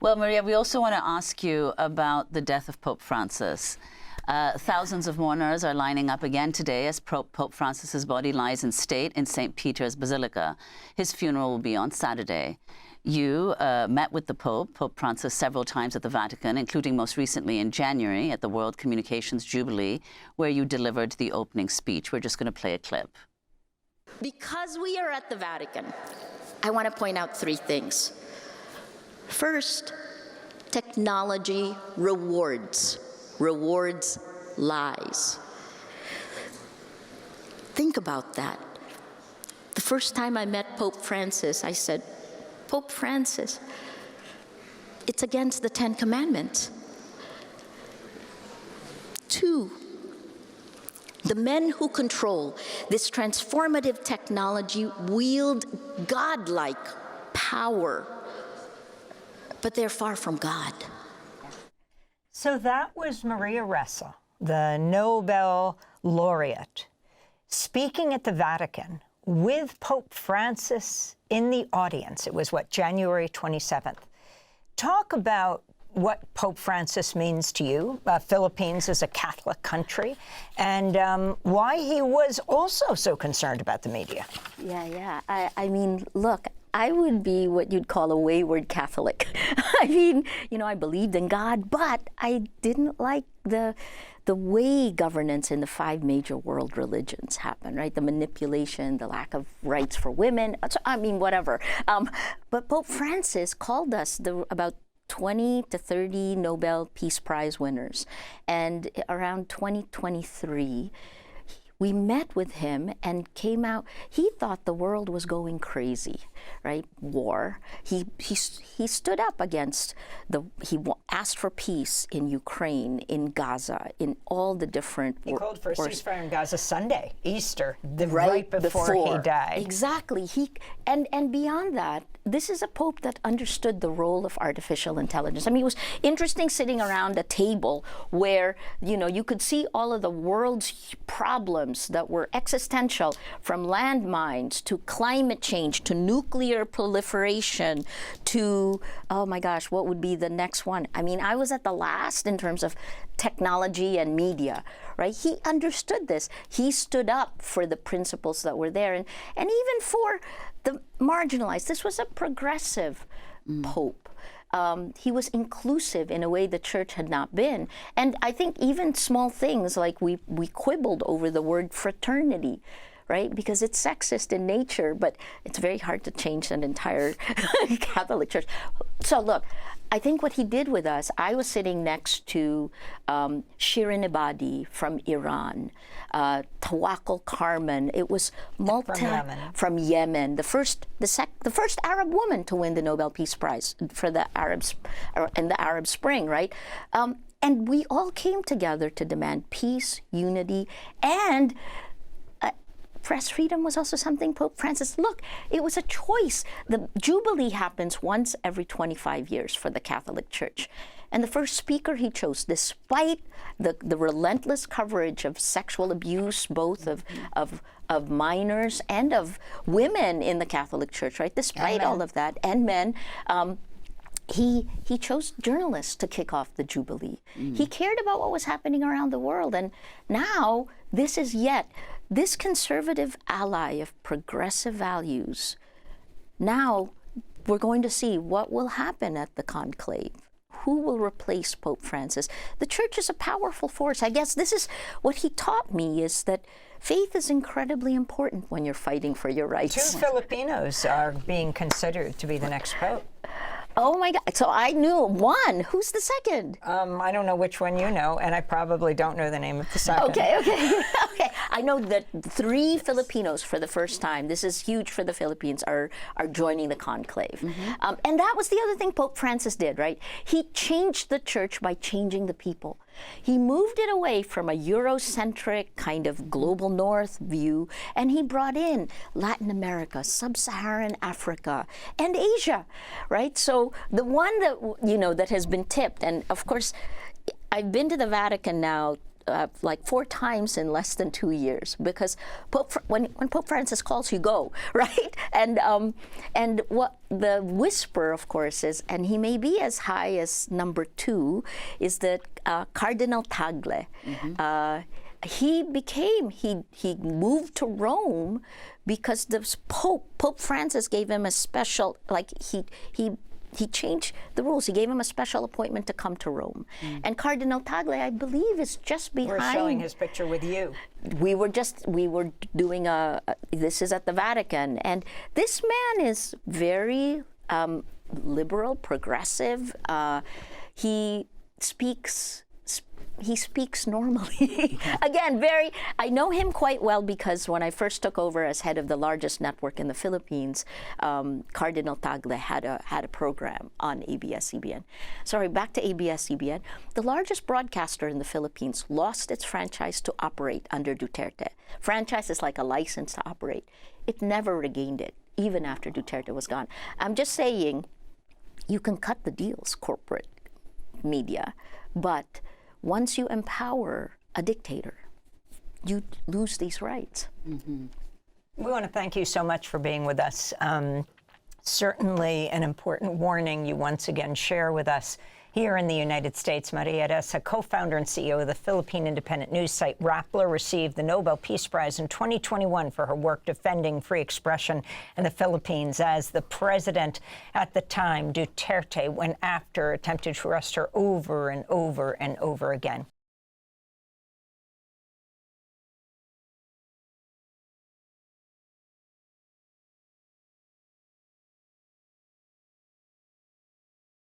Well, Maria, we also want to ask you about the death of Pope Francis. Thousands of mourners are lining up again today as Pope Francis's body lies in state in St. Peter's Basilica. His funeral will be on Saturday. You met with the Pope Francis, several times at the Vatican, including most recently in January at the World Communications Jubilee, where you delivered the opening speech. We're just going to play a clip. Because we are at the Vatican, I want to point out three things. First, technology rewards lies. Think about that. The first time I met Pope Francis, I said, Pope Francis, it's against the 10 Commandments. Two, the men who control this transformative technology wield godlike power, but they're far from God. So that was Maria Ressa, the Nobel Laureate, speaking at the Vatican with Pope Francis in the audience. It was, January 27th. Talk about what Pope Francis means to you. Philippines is a Catholic country, and why he was also so concerned about the media. Yeah. I mean, look, I would be what you'd call a wayward Catholic. I mean, I believed in God, but I didn't like the way governance in the 5 major world religions happen, right? The manipulation, the lack of rights for women, I mean, whatever. But Pope Francis called us about 20 to 30 Nobel Peace Prize winners. And around 2023, we met with him and came out. He thought the world was going crazy, right? War. He stood up against he asked for peace in Ukraine, in Gaza, in all the different. He called for a ceasefire in Gaza Sunday, Easter, right before he died. Exactly. And beyond that, this is a pope that understood the role of artificial intelligence. I mean, it was interesting sitting around a table where, you could see all of the world's problems that were existential, from landmines to climate change to nuclear proliferation to, oh my gosh, what would be the next one? I mean, I was at the last in terms of technology and media, right? He understood this. He stood up for the principles that were there, and even for the marginalized. This was a progressive pope. He was inclusive in a way the church had not been. And I think even small things like we quibbled over the word fraternity, right? Because it's sexist in nature, but it's very hard to change an entire Catholic church. So look, I think what he did with us, I was sitting next to Shirin Ebadi from Iran, Tawakkol Karman. It was from Yemen, the first Arab woman to win the Nobel Peace Prize for the Arabs in the Arab Spring, right? And we all came together to demand peace, unity, and press freedom was also something Pope Francis, look, it was a choice. The Jubilee happens once every 25 years for the Catholic Church. And the first speaker he chose, despite the relentless coverage of sexual abuse, both of minors and of women in the Catholic Church, right? Despite all of that, and men, he chose journalists to kick off the Jubilee. He cared about what was happening around the world. And now this conservative ally of progressive values, now we're going to see what will happen at the conclave. Who will replace Pope Francis? The church is a powerful force. I guess this is what he taught me, is that faith is incredibly important when you're fighting for your rights. 2 Filipinos are being considered to be the next pope. Oh my God, so I knew one. Who's the second? I don't know which one you know, and I probably don't know the name of the second. Okay. I know that 3 Filipinos for the first time, this is huge for the Philippines, are joining the conclave. And that was the other thing Pope Francis did, right? He changed the church by changing the people. He moved it away from a Eurocentric kind of global north view, and he brought in Latin America, sub-Saharan Africa, and Asia, right? So the one that, that has been tipped, and of course, I've been to the Vatican now like 4 times in less than 2 years, because when Pope Francis calls, you go, right? And what the whisper, of course, is, and he may be as high as number 2, is that Cardinal Tagle. He moved to Rome because the Pope Francis gave him a special, like he changed the rules. He gave him a special appointment to come to Rome. And Cardinal Tagle, I believe, is just behind. We're showing his picture with you. We were doing this is at the Vatican. And this man is very liberal, progressive. He speaks normally. Again, I know him quite well because when I first took over as head of the largest network in the Philippines, Cardinal Tagle had a program on ABS-CBN. Sorry, back to ABS-CBN. The largest broadcaster in the Philippines lost its franchise to operate under Duterte. Franchise is like a license to operate. It never regained it, even after Duterte was gone. I'm just saying, you can cut the deals, corporate media, but once you empower a dictator, you lose these rights. We want to thank you so much for being with us. Certainly an important warning you once again share with us. Here in the United States, Maria Ressa, co-founder and CEO of the Philippine independent news site Rappler, received the Nobel Peace Prize in 2021 for her work defending free expression in the Philippines, as the president at the time, Duterte, went after, attempted to arrest her over and over and over again.